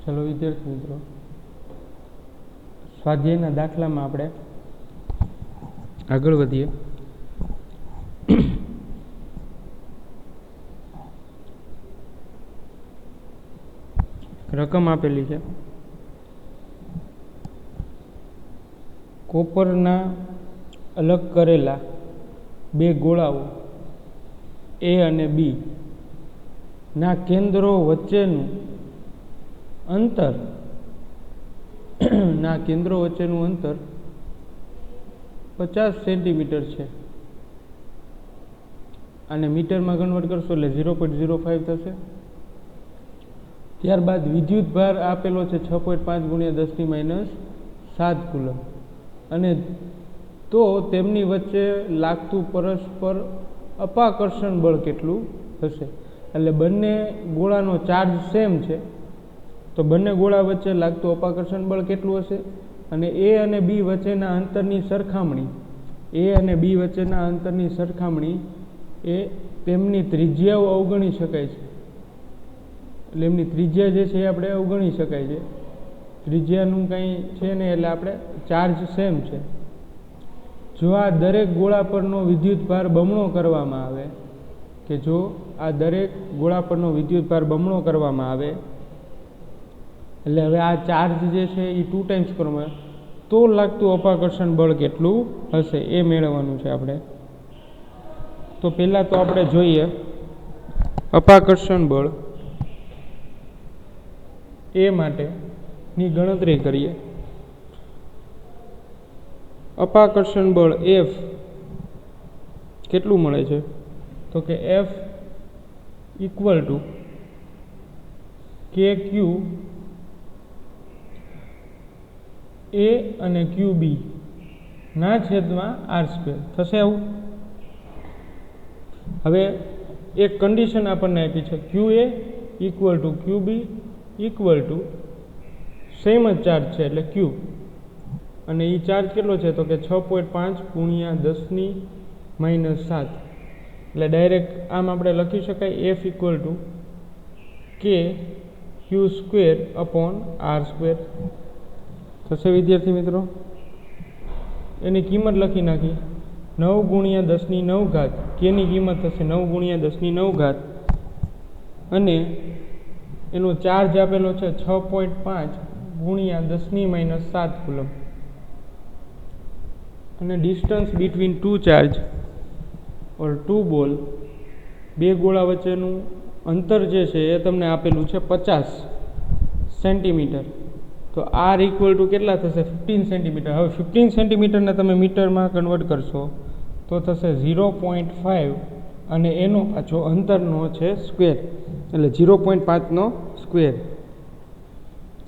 चलो विद्यार्थी मित्रों, स्वाध्यायના દાખલામાં આપણે આગળ વધીએ। રકમ આપેલી છે, કોપરના અલગ કરેલા બે ગોળાઓ એ અને બી ના કેન્દ્રો વચ્ચેનું અંતર ના કેન્દ્રો વચ્ચેનું અંતર 50 સેન્ટીમીટર છે। આને મીટરમાં કન્વર્ટ કરશો એટલે 0.05 થશે। ત્યારબાદ વિદ્યુત ભાર આપેલો છે 6.5 × 10⁻⁷ કુલમ, અને તો તેમની વચ્ચે લાગતું પરસ્પર અપાકર્ષણ બળ કેટલું હશે। એટલે બંને ગોળાનો ચાર્જ સેમ છે, તો બંને ગોળા વચ્ચે લાગતું અપાકર્ષણ બળ કેટલું હશે। અને એ અને બી વચ્ચેના અંતરની સરખામણી એ તેમની ત્રિજ્યાઓ અવગણી શકાય છે। એટલે એમની ત્રિજ્યા જે છે એ આપણે અવગણી શકાય છે, ત્રિજ્યાનું કંઈ છે નહીં, એટલે આપણે ચાર્જ સેમ છે। જો આ દરેક ગોળા પરનો વિદ્યુત ભાર બમણો કરવામાં આવે, એટલે હવે આ ચાર્જ જે છે એ 2 ટાઈમ્સ કરવામાં આવે તો લાગતું અપાકર્ષણ બળ કેટલું હશે એ મેળવવાનું છે આપણે। તો પહેલાં તો આપણે જોઈએ અપાકર્ષણ બળ એ માટેની ગણતરી કરીએ। અપાકર્ષણ બળ F કેટલું મળે છે, તો કે F = KQ A અને QB ના છેદમાં R² થશે આવું। હવે એક કન્ડિશન આપણને આપી છે, QA = QB = સેમ જ ચાર્જ છે એટલે Q, અને એ ચાર્જ કેટલો છે તો કે 6.5 × 10⁻⁷। એટલે ડાયરેક્ટ આમ આપણે લખી શકાય F = KQ²/R² થશે વિદ્યાર્થી મિત્રો। એની કિંમત લખી નાખી, 9 × 10⁹, k ની કિંમત થશે 9 × 10⁹, અને એનો ચાર્જ આપેલો છે 6.5 × 10⁻⁷ કુલમ, અને ડિસ્ટન્સ બિટવીન 2 ચાર્જ ઓર 2 બોલ, બે ગોળા વચ્ચેનું અંતર જે છે એ તમને આપેલું છે 50 સેન્ટીમીટર। તો R = કેટલા થશે 15 સેન્ટીમીટર। હવે 15 સેન્ટીમીટરને તમે મીટરમાં કન્વર્ટ કરશો તો થશે 0.5, અને એનો પાછો અંતરનો છે સ્ક્વેર, એટલે 0.5 નો સ્ક્વેર।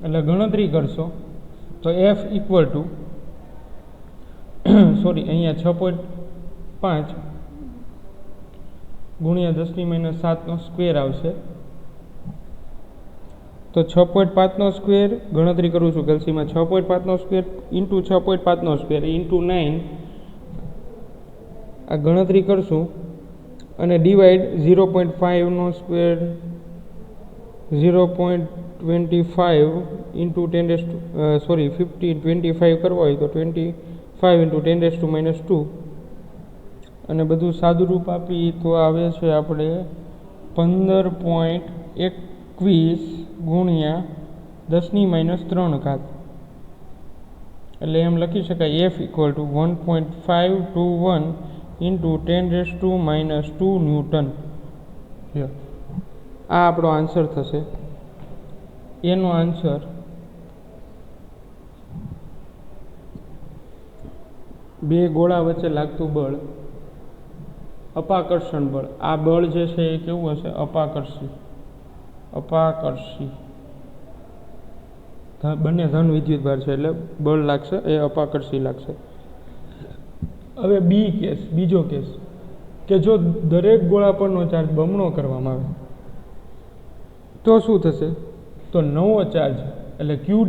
એટલે ગણતરી કરશો તો F અહીંયા 6.5 × 10⁻⁷ નો સ્ક્વેર આવશે। તો 6.5 નો સ્ક્વેર ગણતરી કરું છું કેલ્સીમાં, 6.5 નો સ્ક્વેર × 6.5 નો સ્ક્વેર × 9, આ ગણતરી કરશું, અને ડિવાઈડ 0.5 નો સ્ક્વેર 0.25 × 25 કરવા હોય તો 25 × 10⁻², અને બધું સાદુરૂપ આપી તો આવે છે આપણે 15.21 × 10⁻3। એટલે એમ લખી શકાય F = 1.521 × 10⁻² ન્યૂટન। આ આપણો આન્સર થશે। એનો આન્સર બે ગોળા વચ્ચે લાગતું બળ, અપાકર્ષણ બળ, આ બળ જે છે એ કેવું હશે, અપાકર્ષી, બંને ધન વિદ્યુત ભાર છે એટલે બળ લાગશે એ અપાકર્ષી લાગશે। હવે બીજો કેસ કે જો દરેક ગોળા પરનો ચાર્જ બમણો કરવામાં આવે તો શું થશે, તો નવો ચાર્જ એટલે Q',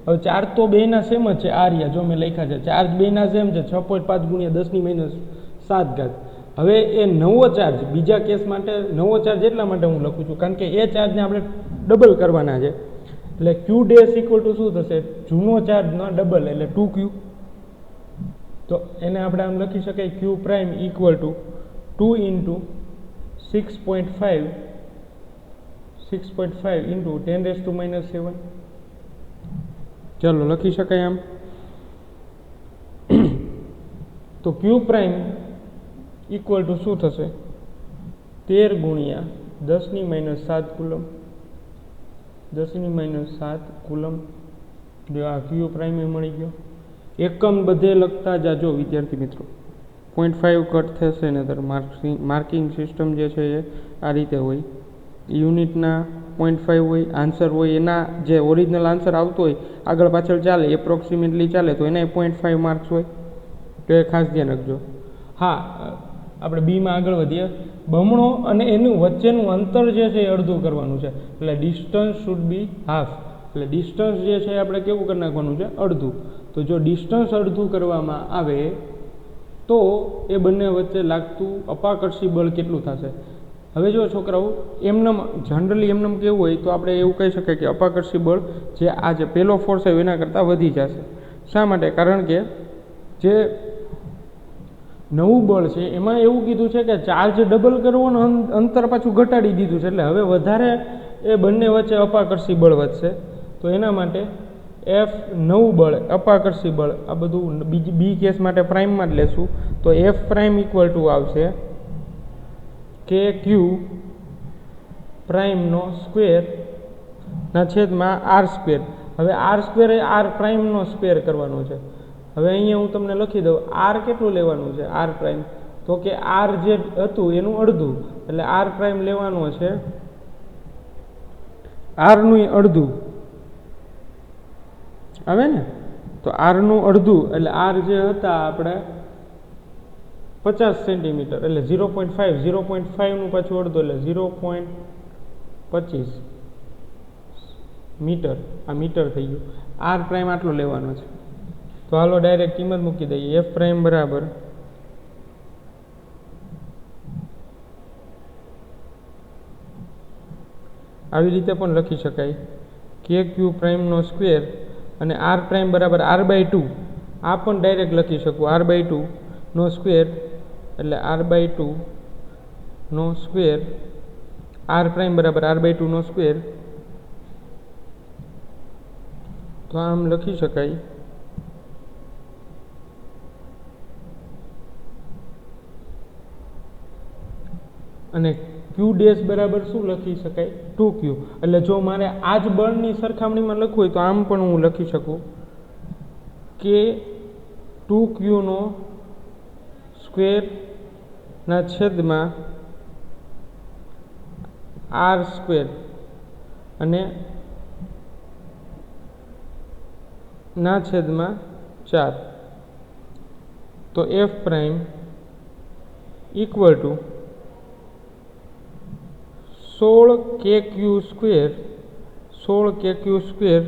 હવે ચાર્જ તો બેના સેમ જ છે, આ રહ્યા જો મેં લખ્યા છે, ચાર્જ બેના સેમ છે 6.5 × 10⁻⁷। હવે એ નવો ચાર્જ, બીજા કેસ માટે નવો ચાર્જ એટલા માટે હું લખું છું કારણ કે એ ચાર્જને આપણે ડબલ કરવાના છે, એટલે ક્યુ ડેશ ઇક્વલ ટુ શું થશે, જૂનો ચાર્જનો ડબલ એટલે 2Q. તો એને આપણે આમ લખી શકાય Q prime equal to 2 into 6.5 into 10⁻⁻7. ચાલો લખી શકાય આમ. તો ક્યુ પ્રાઇમ ઇક્વલ ટુ શું થશે, 13 ગુણ્યા 10⁻⁷ કુલમ. 10⁻⁷ કુલમ. જો આ ક્યુ પ્રાઇમ એ મળી ગયો. એકમ બધે લખતા જાજો વિદ્યાર્થી મિત્રો. 0.5 કટ થશે ને ત્યારે માર્કિંગ સિસ્ટમ જે છે એ આ રીતે હોય. યુનિટના 0.5 હોય, આન્સર હોય એના જે ઓરિજિનલ આન્સર આવતો હોય આગળ પાછળ ચાલે, એપ્રોક્સિમેટલી ચાલે તો એના 0.5 માર્ક્સ હોય. તો એ ખાસ ધ્યાન રાખજો. હા, આપણે બીમાં આગળ વધીએ. બમણો અને એનું વચ્ચેનું અંતર જે છે એ અડધું કરવાનું છે, એટલે ડિસ્ટન્સ શુડ બી હાફ. એટલે ડિસ્ટન્સ જે છે આપણે કેવું કરી નાખવાનું છે, અડધું. તો જો ડિસ્ટન્સ અડધું કરવામાં આવે તો એ બંને વચ્ચે લાગતું અપાકર્ષી બળ કેટલું થશે. હવે જો છોકરાઓ એમનેમ જનરલી એમનેમ કેવું હોય તો આપણે એવું કહી શકાય કે અપાકર્ષી બળ જે આ જે પહેલો ફોર્સ હોય એના કરતાં વધી જશે. શા માટે? કારણ કે જે નવું બળ છે એમાં એવું કીધું છે કે ચાર્જ ડબલ કરવો અને અંતર પાછું ઘટાડી દીધું છે, એટલે હવે વધારે એ બંને વચ્ચે અપાકર્ષી બળ વધશે. તો એના માટે એફ નવું બળ, અપાકર્ષી બળ, આ બધું બી કેસ માટે પ્રાઇમમાં જ લેશું. તો એફ પ્રાઇમ ઇક્વલ ટુ આવશે કે ક્યુ પ્રાઇમનો સ્ક્વેર ના છેદમાં આર સ્ક્વેર. હવે આર સ્ક્વેર એ આર પ્રાઇમનો સ્ક્વેર કરવાનો છે. હવે અહીંયા હું તમને લખી દઉં આર કેટલું લેવાનું છે, આર પ્રાઇમ. તો કે આર જે હતું એનું અડધું, એટલે આર પ્રાઇમ લેવાનો છે આરનું અડધું આવે ને. તો આરનું અડધું એટલે આર જે હતા આપણે 50 સેન્ટીમીટર, એટલે 0.5નું પાછું અડધું એટલે 0.25 મીટર. આ મીટર થઈ ગયું. આર પ્રાઇમ આટલો લેવાનો છે. તો હાલો ડાયરેક્ટ કિંમત મૂકી દઈએ. એફ પ્રાઇમ બરાબર આવી રીતે પણ લખી શકાય કે ક્યુ પ્રાઇમનો સ્ક્વેર અને આર પ્રાઇમ બરાબર r/2. આ પણ ડાયરેક્ટ લખી શકું r/2 નો સ્ક્વેર એટલે r/2 નો સ્ક્વેર, આર પ્રાઇમ બરાબર r/2 નો સ્ક્વેર. તો આમ લખી શકાય અને ક્યુ ડેશ બરાબર શું લખી શકાય, 2Q. એટલે જો મારે આ જ બળની સરખામણીમાં લખવું હોય તો આમ પણ હું લખી શકું કે 2Qનો સ્ક્વેરના છેદમાં આર સ્ક્વેર અને ના છેદમાં 4. તો F prime equal two 16KQ square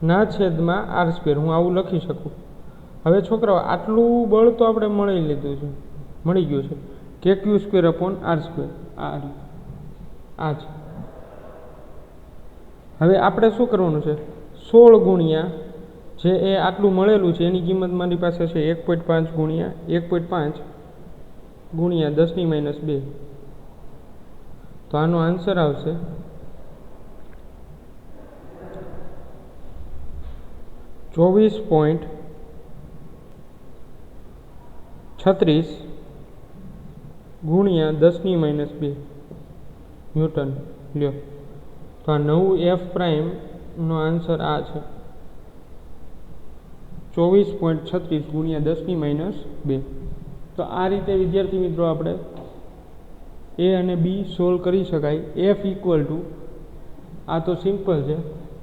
ના છેદમાં આર સ્ક્વેર. હું આવું લખી શકું. હવે છોકરાઓ આટલું બળ તો આપણે મળી ગયું છે KQ square upon R square. આ છે. હવે આપણે શું કરવાનું છે, 16 ગુણ્યા જે એ આટલું મળેલું છે એની કિંમત મારી પાસે છે 1.5 ગુણ્યા 1.5 ગુણ્યા 10⁻². તો આનો આન્સર આવશે 24.36 ગુણ્યા 10⁻² ન્યૂટન. લ્યો, તો આ નવું એફ પ્રાઇમનો આન્સર આ છે 24.36 ગુણ્યા 10⁻². તો આ રીતે વિદ્યાર્થી મિત્રો આપણે એ અને બી સોલ્વ કરી શકાય. એફ ઇક્વલ ટુ આ તો સિમ્પલ છે,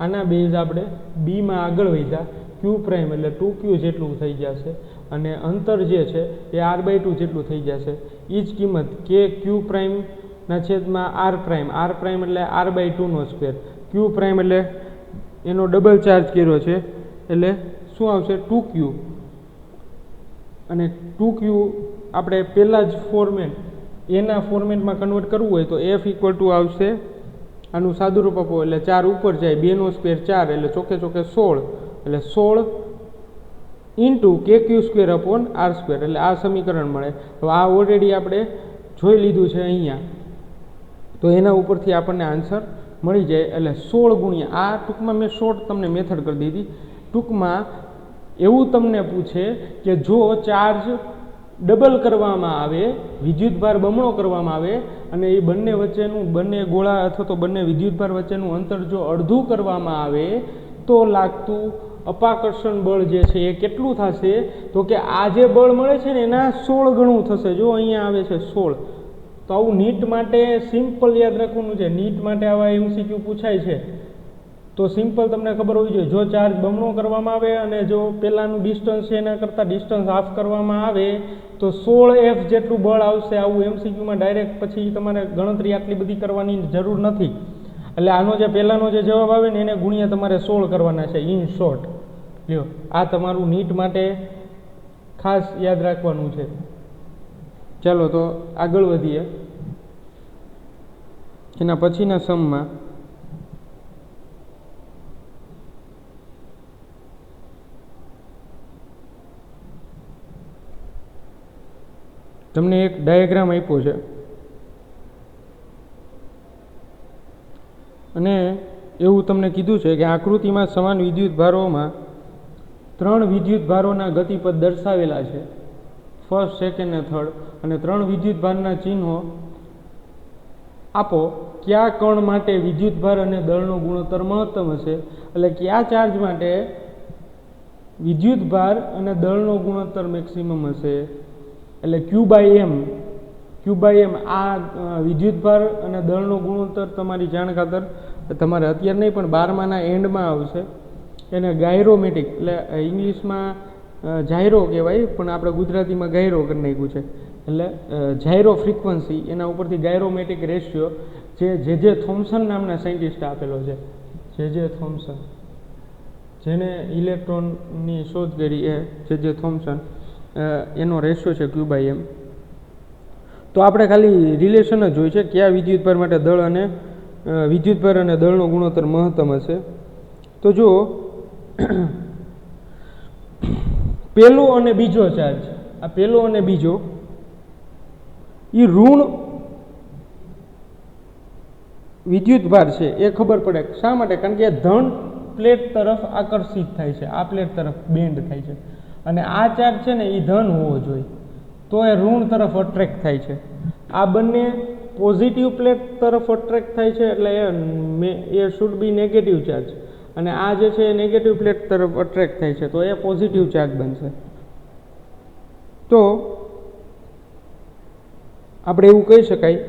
આના બેઝ આપણે બીમાં આગળ વધ્યા ક્યુ પ્રાઇમ એટલે 2Q જેટલું થઈ જશે અને અંતર જે છે એ r/2 જેટલું થઈ જશે. એ જ કિંમત કે ક્યુ પ્રાઇમના છેદમાં આર પ્રાઇમ એટલે r/2 નો સ્ક્વેર, ક્યુ પ્રાઇમ એટલે એનો ડબલ ચાર્જ કર્યો છે એટલે શું આવશે 2Q. અને 2Q આપણે પહેલાં જ એના ફોર્મેટમાં કન્વર્ટ કરવું હોય તો એફ ઇક્વલ ટુ આવશે આનું સાદું રૂપ આપો એટલે 4 ઉપર જાય, 2નો સ્ક્વેર 4 એટલે ચોકે ચોકે 16, એટલે 16 ઇન્ટુ KQ² અપોન R² એટલે આ સમીકરણ મળે. તો આ ઓલરેડી આપણે જોઈ લીધું છે અહીંયા, તો એના ઉપરથી આપણને આન્સર મળી જાય. એટલે 16 ગુણ્યા આ ટૂંકમાં મેં શોર્ટ તમને મેથડ કરી દીધી. ટૂંકમાં એવું તમને પૂછે કે જો ચાર્જ ડબલ કરવામાં આવે, વિદ્યુતભાર બમણો કરવામાં આવે અને એ બંને વચ્ચેનું, બંને ગોળા અથવા તો બંને વિદ્યુતભાર વચ્ચેનું અંતર જો અડધું કરવામાં આવે તો લાગતું અપાકર્ષણ બળ જે છે એ કેટલું થશે? તો કે આ જે બળ મળે છે ને એના 16 ગણું થશે. જો અહીંયા આવે છે 16. તો આવું નીટ માટે સિમ્પલ યાદ રાખવાનું છે. નીટ માટે આવા MCQ પૂછાય છે તો સિમ્પલ તમને ખબર હોવી જોઈએ. જો ચાર્જ બમણો કરવામાં આવે અને જો પહેલાંનું ડિસ્ટન્સ છે એના કરતાં ડિસ્ટન્સ હાફ કરવામાં આવે તો 16F જેટલું બળ આવશે. આવું MCQમાં ડાયરેક્ટ પછી તમારે ગણતરી આટલી બધી કરવાની જરૂર નથી. એટલે આનો જે પહેલાંનો જે જવાબ આવે ને એને ગુણ્યા તમારે 16 કરવાના છે ઇન શોર્ટ. લ્યો, આ તમારું નીટ માટે ખાસ યાદ રાખવાનું છે. ચાલો તો આગળ વધીએ. એના પછીના સમમાં તમને એક ડાયાગ્રામ આપ્યો છે અને એવું તમને કીધું છે કે આકૃતિમાં સમાન વિદ્યુતભારોમાં 3 વિદ્યુતભારોના ગતિપથ દર્શાવેલા છે, ફર્સ્ટ, સેકન્ડ અને થર્ડ, અને 3 વિદ્યુતભારના ચિહ્નો આપો. કયા કણ માટે વિદ્યુતભાર અને દળનો ગુણોત્તર મહત્તમ હશે? એટલે કયા ચાર્જ માટે વિદ્યુતભાર અને દળનો ગુણોત્તર મેક્સિમમ હશે? એટલે Q/m આ વિદ્યુતભાર અને દળનો ગુણોત્તર તમારી જાણ ખાતર તમારે અત્યારે નહીં પણ 12માના એન્ડમાં આવશે. એને ગાયરોમેટિક એટલે ઇંગ્લિશમાં જાયરો કહેવાય પણ આપણે ગુજરાતીમાં ગાયરો કરી નાખ્યું છે. એટલે જાયરો ફ્રીક્વન્સી એના ઉપરથી ગાયરોમેટિક રેશિયો જે થોમ્સન નામના સાયન્ટિસ્ટે આપેલો છે. જે થોમ્સન, જેને ઇલેક્ટ્રોનની શોધ કરી એ જે થોમ્સન, એનો રેશિયો છે Q/m. તો આપણે ખાલી રિલેશન જ જોઈ છે કયા વિદ્યુતભાર માટે વિદ્યુતભાર અને દળનો ગુણોત્તર મહત્તમ હશે. તો જો પહેલો અને બીજો ચાર્જ, આ પહેલો અને બીજો એ ઋણ વિદ્યુતભાર છે એ ખબર પડે. શા માટે? કારણ કે ધન પ્લેટ તરફ આકર્ષિત થાય છે, આ પ્લેટ તરફ બેન્ડ થાય છે, અને આ ચાર્જ છે ને એ ધન હોવો જોઈએ તો એ ઋણ તરફ અટ્રેક્ટ થાય છે. આ બંને પોઝિટિવ પ્લેટ તરફ અટ્રેક્ટ થાય છે એટલે એ શુડ બી નેગેટિવ ચાર્જ, અને આ જે છે એ નેગેટિવ પ્લેટ તરફ અટ્રેક્ટ થાય છે તો એ પોઝિટિવ ચાર્જ બનશે. તો આપણે એવું કહી શકાય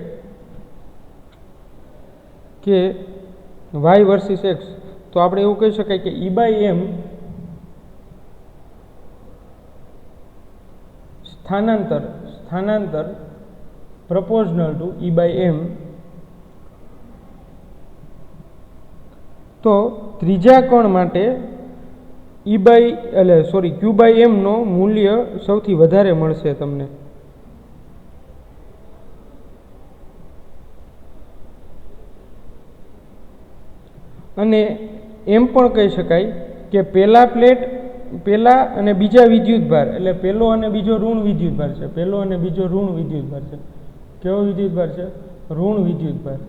કે y વર્સિસ x, તો આપણે એવું કહી શકાય કે E/m સ્થાનાંતર proportional to E/m. તો ત્રીજા કણ માટે Q/m નો મૂલ્ય સૌથી વધારે મળશે તમને. અને એમ પણ કહી શકાય કે પહેલા અને બીજા વિદ્યુતભાર, એટલે પહેલો અને બીજો ઋણ વિદ્યુતભાર છે. પહેલો અને બીજો ઋણ વિદ્યુતભાર છે. કેવો વિદ્યુતભાર છે? ઋણ વિદ્યુતભાર.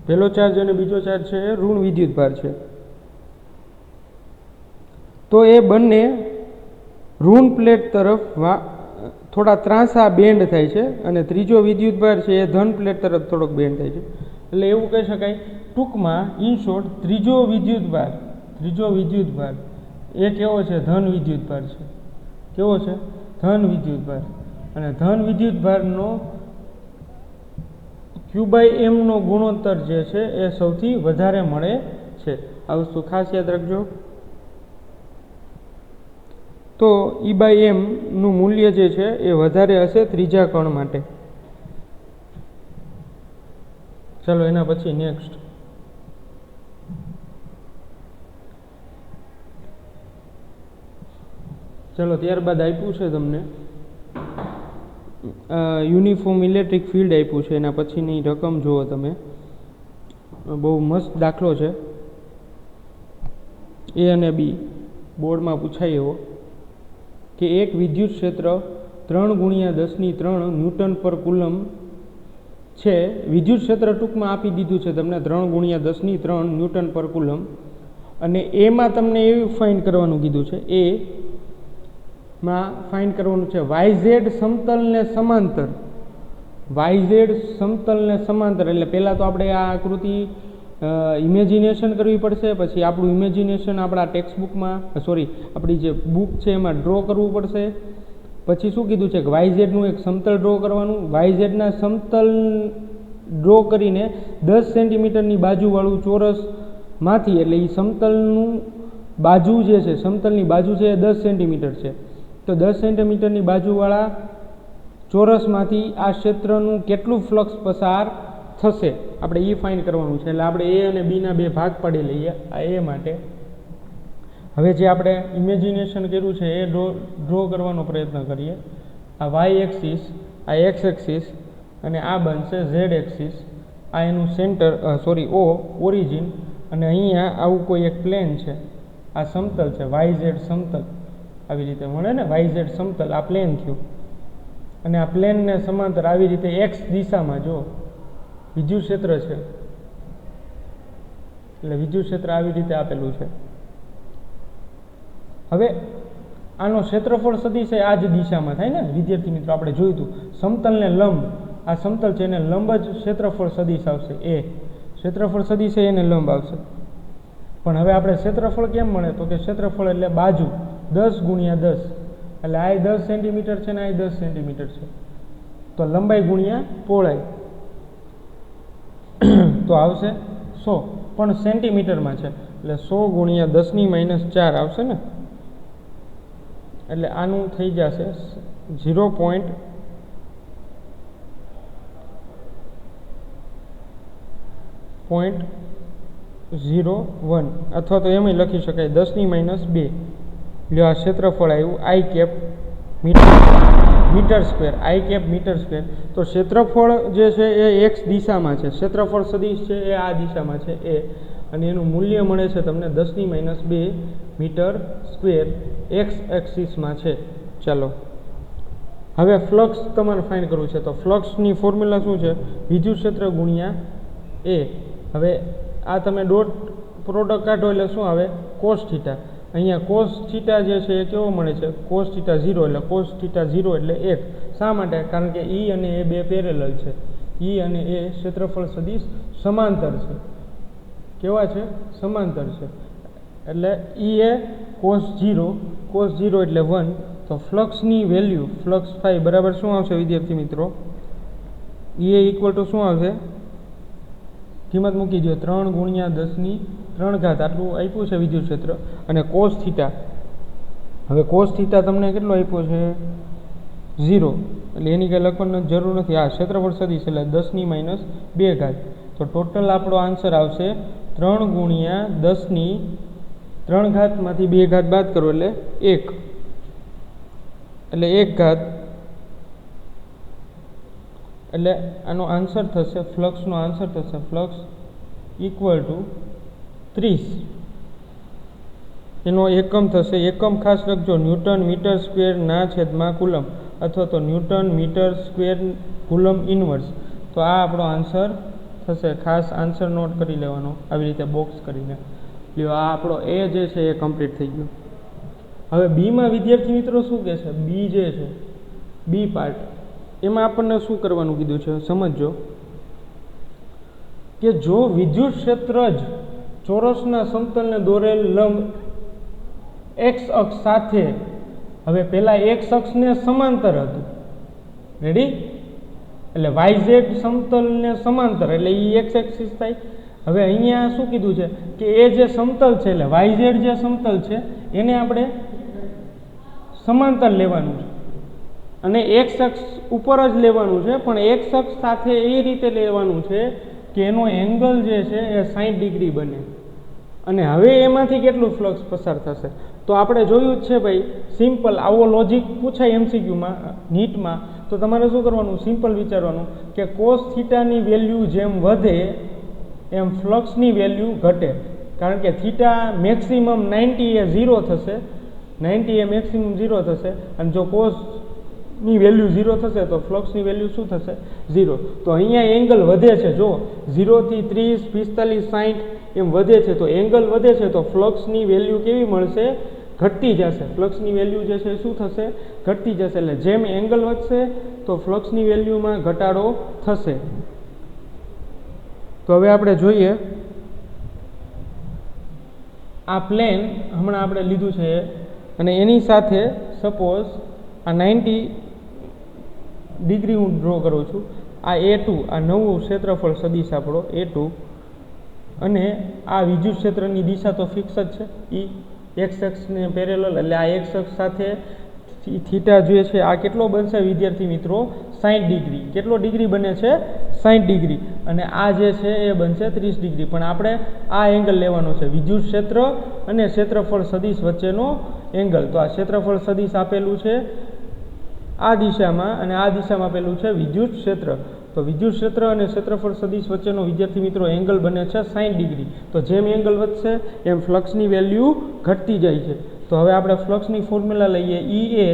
પહેલો ચાર્જ અને બીજો ચાર્જ છે એ ઋણ વિદ્યુતભાર છે. તો એ બંને ઋણ પ્લેટ તરફ થોડા ત્રાંસા બેન્ડ થાય છે અને ત્રીજો વિદ્યુતભાર છે એ ધન પ્લેટ તરફ થોડોક બેન્ડ થાય છે. એટલે એવું કહી શકાય ટૂંકમાં ઇન શોર્ટ ત્રીજો વિદ્યુતભાર એ કેવો છે? ધન વિદ્યુતભાર છે. કેવો છે? ધન વિદ્યુતભાર. અને ધન વિદ્યુતભારનો Q/m નો ગુણોત્તર જે છે એ સૌથી વધારે મળે છે. આ વસ્તુ ખાસ યાદ રાખજો. તો E/m નું મૂલ્ય જે છે એ વધારે હશે ત્રીજા કણ માટે. ચાલો એના પછી નેક્સ્ટ. ચાલો ત્યારબાદ આપ્યું છે તમને યુનિફોર્મ ઇલેક્ટ્રિક ફિલ્ડ આપ્યું છે. એના પછીની રકમ જુઓ તમે. બહુ મસ્ત દાખલો છે, એ અને બી બોર્ડમાં પૂછાય એવો કે એક વિદ્યુત ક્ષેત્ર 3×10⁻³ ન્યૂટન પર કુલમ છે. વિદ્યુત ક્ષેત્ર ટૂંકમાં આપી દીધું છે તમને 3×10⁻³ ન્યૂટન પર કુલમ, અને એમાં તમને એવું ફાઇન્ડ કરવાનું કીધું છે, એમાં ફાઇન્ડ કરવાનું છે YZ સમતલને સમાંતર. YZ સમતલને સમાંતર એટલે પહેલાં તો આપણે આ આકૃતિ ઇમેજિનેશન કરવી પડશે, પછી આપણું ઇમેજિનેશન આપણા ટેક્સ્ટબુકમાં આપણી જે બુક છે એમાં ડ્રો કરવું પડશે. પછી શું કીધું છે કે YZનું એક સમતલ ડ્રો કરવાનું. YZના સમતલ ડ્રો કરીને 10 સેન્ટીમીટરની બાજુવાળું ચોરસમાંથી, એટલે એ સમતલનું બાજુ જે છે, સમતલની બાજુ છે એ 10 સેન્ટીમીટર છે, તો 10 સેન્ટીમીટરની બાજુવાળા ચોરસમાંથી આ ક્ષેત્રનું કેટલું ફ્લક્સ પસાર થશે આપણે એ ફાઇન્ડ કરવાનું છે. એટલે આપણે એ અને બીના બે ભાગ પાડી લઈએ. આ એ માટે હવે જે આપણે ઇમેજિનેશન કર્યું છે એ ડ્રો કરવાનો પ્રયત્ન કરીએ. આ Y એક્સિસ, આ X એક્સિસ, અને આ બનશે Z એક્સિસ. આ એનું સેન્ટર ઓરિજિન, અને અહીંયા આવું કોઈ એક પ્લેન છે, આ સમતલ છે YZ સમતલ, આવી રીતે મળે ને YZ સમતલ, આ પ્લેન થયું, અને આ પ્લેનને સમાંતર આવી રીતે X દિશામાં જો વિદ્યુત ક્ષેત્ર છે, એટલે વિદ્યુત ક્ષેત્ર આવી રીતે આપેલું છે. હવે આનો ક્ષેત્રફળ સદિશ આ જ દિશામાં થાય ને વિદ્યાર્થી મિત્રો, આપણે જોયું હતું સમતલને લંબ, આ સમતલ છે એને લંબ જ ક્ષેત્રફળ સદિશ આવશે, એ ક્ષેત્રફળ સદિશ એને લંબ આવશે. પણ હવે આપણે ક્ષેત્રફળ કેમ મળે, તો કે ક્ષેત્રફળ એટલે બાજુ 10×10, એટલે આ 10 સેન્ટીમીટર છે ને આ 10 સેન્ટીમીટર છે, તો લંબાઈ ગુણ્યા પહોળાઈ તો આવશે 100, પણ સેન્ટીમીટરમાં છે એટલે 100×10⁻⁴ આવશે ને, એટલે આનું થઈ જશે 0.01, અથવા તો એમ લખી શકાય 10⁻². એટલે આ ક્ષેત્રફળ આવ્યું I cap metre square, I cap metre square. તો ક્ષેત્રફળ જે છે એ X દિશામાં છે, ક્ષેત્રફળ સદિશ છે એ આ દિશામાં છે એ, અને એનું મૂલ્ય મળે છે તમને 10⁻² મીટર સ્ક્વેર X એક્સિસમાં છે. ચાલો હવે ફ્લક્સ તમારે ફાઇન્ડ કરવું છે, તો ફ્લક્સની ફોર્મ્યુલા શું છે, વિદ્યુત ક્ષેત્ર ગુણ્યા એ. હવે આ તમે ડોટ પ્રોડક્ટ કાઢો એટલે શું આવે, કોસ થીટા. અહીંયા કોસ થીટા જે છે એ કેવો મળે છે, કોસ થીટા 0, એટલે કોસ થીટા 0 એટલે 1. શા માટે, કારણ કે E અને એ બે પેરેલલ છે, E અને એ ક્ષેત્રફળ સદિશ સમાંતર છે. કેવા છે, સમાંતર છે, એટલે E એ કોસ 0 એટલે 1. તો ફ્લક્સની વેલ્યુ ફ્લક્સ ફાઈ બરાબર શું આવશે વિદ્યાર્થી મિત્રો, E એ ઇક્વલ ટુ શું આવશે, કિંમત મૂકી દો 3×10⁻³ આટલું આપ્યું છે વિદ્યુત ક્ષેત્ર, અને કોસ થીટા, હવે કોસ થીટા તમને કેટલો આપ્યો છે 0, એટલે એની કંઈ લખવાની જરૂર નથી. આ ક્ષેત્રફળ સદિશ એટલે 10⁻². તો ટોટલ આપણો આન્સર આવશે 3×10⁻³ માંથી 2 બાદ કરો એટલે 1, એટલે 1 એટલે આનો આન્સર થશે, ફ્લક્સનો આન્સર થશે ફ્લક્સ ઇક્વલ ટુ 30. એનો એકમ થશે, એકમ ખાસ લખજો ન્યૂટન મીટર સ્ક્વેર ના છેદમાં કુલમ, અથવા તો newton metre square coulomb inverse. તો આ આપણો આન્સર થશે, ખાસ આન્સર નોટ કરી લેવાનો આવી રીતે બોક્સ કરીને. લ્યો આ આપણો એ જે છે એ કમ્પ્લીટ થઈ ગયો. હવે બીમાં વિદ્યાર્થી મિત્રો શું કહે છે, બી જે છે બી પાર્ટ, એમાં આપણને શું કરવાનું કીધું છે સમજો, કે જો વિદ્યુત ક્ષેત્ર જ ચોરસના સમતલને દોરેલ લંબ X અક્ષ સાથે, હવે પહેલાં X અક્ષને સમાંતર હતું, રેડી, એટલે YZ સમતલને સમાંતર એટલે એ X એક્સિસ થાય. હવે અહીંયા શું કીધું છે કે એ જે સમતલ છે, એટલે YZ જે સમતલ છે એને આપણે સમાંતર લેવાનું છે, અને X અક્ષ ઉપર જ લેવાનું છે, પણ X અક્ષ સાથે એ રીતે લેવાનું છે કે એનો એંગલ જે છે એ 60 ડિગ્રી બને. અને હવે એમાંથી કેટલું ફ્લક્સ પસાર થશે, તો આપણે જોયું જ છે ભાઈ, સિમ્પલ આવો લોજિક પૂછાય MCQમાં નીટમાં, તો તમારે શું કરવાનું, સિમ્પલ વિચારવાનું કે કોસ થીટાની વેલ્યુ જેમ વધે એમ ફ્લક્સની વેલ્યુ ઘટે, કારણ કે થીટા મેક્સિમમ 90 એ 0 થશે, 90 એ મેક્સિમમ 0 થશે, અને જો કોસની વેલ્યુ 0 થશે તો ફ્લક્સની વેલ્યુ શું થશે? 0. તો અહીંયા એંગલ વધે છે, જો 0 થી 30, 45, 60 એમ વધે છે, તો એંગલ વધે છે તો ફ્લક્સની વેલ્યુ કેવી મળશે? ઘટતી જશે. ફ્લક્સની વેલ્યુ જે છે શું થશે? ઘટતી જશે. એટલે જેમ એંગલ વધશે તો ફ્લક્સની વેલ્યુમાં ઘટાડો થશે. તો હવે આપણે જોઈએ, આ પ્લેન હમણાં આપણે લીધું છે અને એની સાથે સપોઝ આ 90 ડિગ્રી હું ડ્રો કરું છું. આ A2, આ નવું ક્ષેત્રફળ સદિશ આપણો A2, અને આ વિદ્યુત ક્ષેત્રની દિશા તો ફિક્સ જ છે, એક્સ અક્ષને પેરેલલ, એટલે આ એક્સ અક્ષ સાથે થીટા જોઈએ છે આ કેટલો બનશે વિદ્યાર્થી મિત્રો? 60 ડિગ્રી. કેટલો ડિગ્રી બને છે? 60 ડિગ્રી. અને આ જે છે એ બનશે 30 ડિગ્રી. પણ આપણે આ એંગલ લેવાનો છે, વિદ્યુત ક્ષેત્ર અને ક્ષેત્રફળ સદિશ વચ્ચેનો એંગલ. તો આ ક્ષેત્રફળ સદિશ આપેલું છે આ દિશામાં, અને આ દિશામાં આપેલું છે વિદ્યુત ક્ષેત્ર. તો વિદ્યુત ક્ષેત્ર અને ક્ષેત્રફળ સદિશ વચ્ચેનો વિદ્યાર્થી મિત્રો એંગલ બને છે 60 ડિગ્રી. તો જેમ એંગલ વધશે એમ ફ્લક્સની વેલ્યુ ઘટતી જાય છે. તો હવે આપણે ફ્લક્સની ફોર્મ્યુલા લઈએ, EA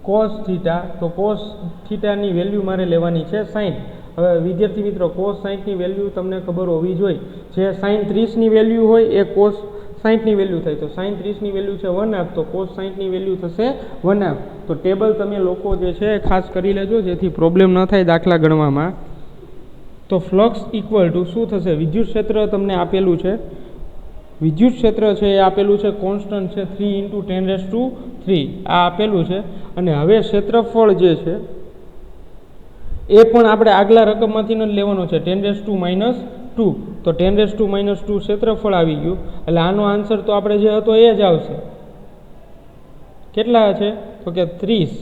cos થીટા. તો cos થીટાની વેલ્યુ મારે લેવાની છે 60. હવે વિદ્યાર્થી મિત્રો cos 60ની વેલ્યુ તમને ખબર હોવી જોઈએ. જે sin 30ની વેલ્યુ હોય એ cos 60ની વેલ્યુ થાય. તો sin 30ની વેલ્યુ છે 1/2, તો cos 60ની વેલ્યુ થશે 1/2. તો ટેબલ તમે લોકો જે છે ખાસ કરી લેજો, જેથી પ્રોબ્લેમ ન થાય દાખલા ગણવામાં. તો ફ્લક્સ ઇક્વલ ટુ શું થશે? વિદ્યુત ક્ષેત્ર તમને આપેલું છે, વિદ્યુત ક્ષેત્ર છે એ આપેલું છે, કોન્સ્ટન્ટ છે 3 × 10⁵ આ આપેલું છે. અને હવે ક્ષેત્રફળ જે છે એ પણ આપણે આગલા રકમમાંથી જ લેવાનો છે, 10⁻². તો 10⁻² ક્ષેત્રફળ આવી ગયું. એટલે આનો આન્સર તો આપણે જે હતો એ જ આવશે. કેટલા છે? તો કે 30.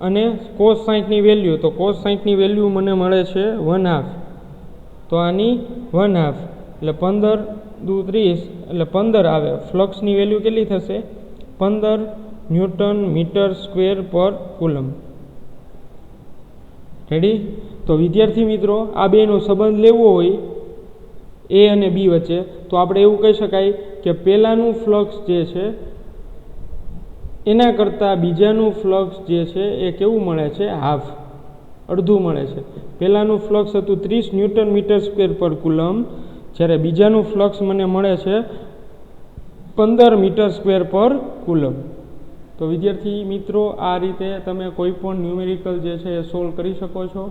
અને cos 60ની વેલ્યુ, તો cos 60ની વેલ્યુ મને મળે છે 1/2. તો આની 1/2 એટલે 15 દુ 30 એટલે 15 આવે. ફ્લક્સની વેલ્યુ કેટલી થશે? 15 ન્યૂટન મીટર સ્ક્વેર પર કુલમ. રેડી? તો વિદ્યાર્થી મિત્રો આ બેનો સંબંધ લેવો હોય A અને B વચ્ચે, તો આપણે એવું કહી શકાય કે પહેલાંનું ફ્લક્સ જે છે એના કરતાં બીજાનું ફ્લક્સ જે છે એ કેવું મળે છે? હાફ, અડધું મળે છે. પહેલાંનું ફ્લક્સ હતું 30 ન્યૂટન મીટર સ્ક્વેર પર કુલમ, જ્યારે બીજાનું ફ્લક્સ મને મળે છે 15 મીટર સ્ક્વેર પર કુલમ. તો વિદ્યાર્થી મિત્રો આ રીતે તમે કોઈ પણ ન્યુમેરિકલ જે છે એ સોલ્વ કરી શકો છો.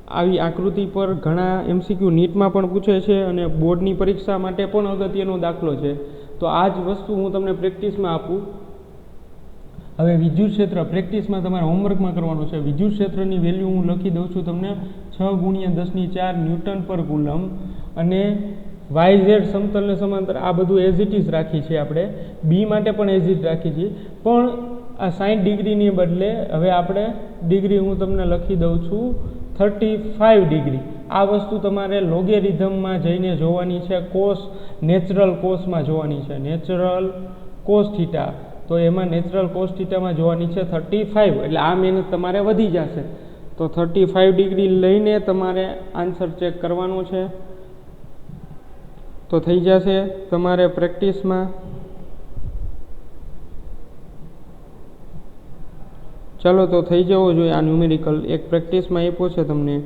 આવી આકૃતિ પર ઘણા MCQ નીટમાં પણ પૂછે છે અને બોર્ડની પરીક્ષા માટે પણ અગત્યનો દાખલો છે. તો આ જ વસ્તુ હું તમને પ્રેક્ટિસમાં આપું. હવે વિદ્યુત ક્ષેત્ર પ્રેક્ટિસમાં તમારે હોમવર્કમાં કરવાનું છે. વિદ્યુત ક્ષેત્રની વેલ્યુ હું લખી દઉં છું તમને, 6 × 10⁴ ન્યૂટન પર કુલમ. અને YZ સમતલને સમાંતર આ બધું એઝ ઇટ ઇઝ રાખી છે આપણે. બી માટે પણ એઝ ઇટ રાખી છે, પણ આ 60 ડિગ્રીની બદલે હવે આપણે ડિગ્રી હું તમને લખી દઉં છું 35 ડિગ્રી. આ વસ્તુ તમારે લોગેરિધમમાં જઈને જોવાની છે, નેચરલ કોસમાં જોવાની છે, નેચરલ કોસ થીટા. તો એમાં નેચરલ કોસ થીટામાં જોવાની છે 35. એટલે આ મહેનત તમારે વધી જશે. તો 35 ડિગ્રી લઈને તમારે આન્સર ચેક કરવાનો છે. તો થઈ જશે તમારે પ્રેક્ટિસમાં. ચાલો તો થઈ જવો જોઈએ આ ન્યુમેરિકલ. એક પ્રેક્ટિસમાં આપ્યો છે તમને.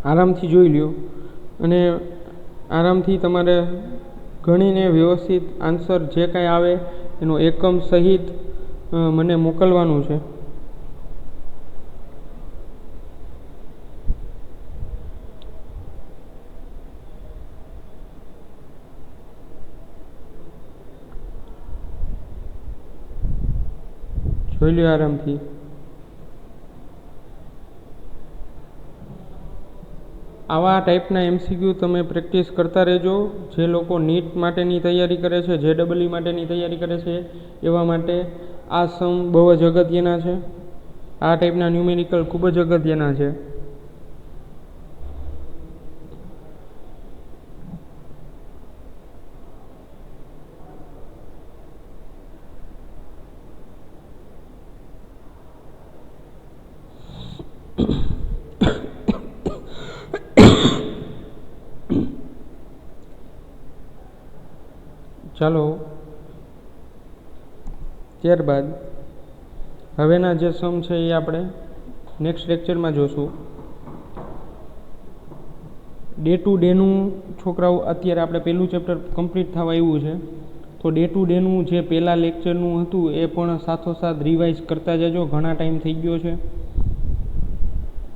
આરામથી જોઈ લ્યો અને આરામથી તમારે ગણીને વ્યવસ્થિત આન્સર જે કાંઈ આવે એનો એકમ સહિત મને મોકલવાનું છે. જોઈ લ્યો આરામથી. આવા ટાઈપના MCQ તમે પ્રેક્ટિસ કરતા રહેજો. જે લોકો નીટ માટેની તૈયારી કરે છે, JEE માટેની તૈયારી કરે છે, એવા માટે આ સમ બહુ જ અગત્યના છે. આ ટાઈપના ન્યુમેરિકલ ખૂબ જ અગત્યના છે. ચાલો ત્યારબાદ હવેના જે સમ છે એ આપણે નેક્સ્ટ લેક્ચરમાં જોશું. ડે ટુ ડેનું છોકરાઓ અત્યારે આપણે પહેલું ચેપ્ટર કમ્પ્લીટ થવા આવ્યું છે, તો ડે ટુ ડેનું જે પહેલાં લેક્ચરનું હતું એ પણ સાથોસાથ રિવાઇઝ કરતા જજો. ઘણા ટાઈમ થઈ ગયો છે.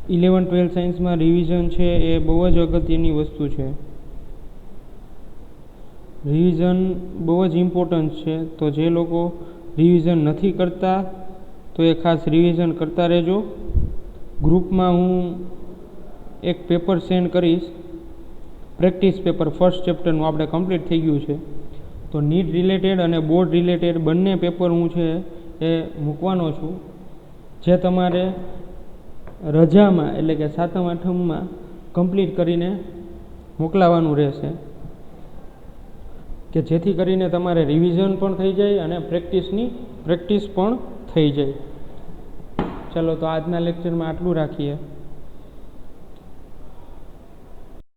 11-12 સાયન્સમાં રિવિઝન છે એ બહુ જ અગત્યની વસ્તુ છે. રિવિઝન બહુ જ ઇમ્પોર્ટન્ટ છે. તો જે લોકો રિવિઝન નથી કરતા તો એ ખાસ રિવિઝન કરતા રહેજો. ગ્રુપમાં હું એક પેપર સેન્ડ કરીશ, પ્રેક્ટિસ પેપર ફર્સ્ટ ચેપ્ટરનું આપણે કમ્પ્લીટ થઈ ગયું છે. તો નીટ રિલેટેડ અને બોર્ડ રિલેટેડ બંને પેપર હું છે એ મૂકવાનો છું, જે તમારે રજામાં એટલે કે 7મ 8મમાં કમ્પ્લીટ કરીને મોકલાવાનું રહેશે, કે જેથી કરીને તમારે રિવિઝન પણ થઈ જાય અને પ્રેક્ટિસ પણ થઈ જાય. ચાલો તો આજના લેક્ચરમાં આટલું રાખીએ.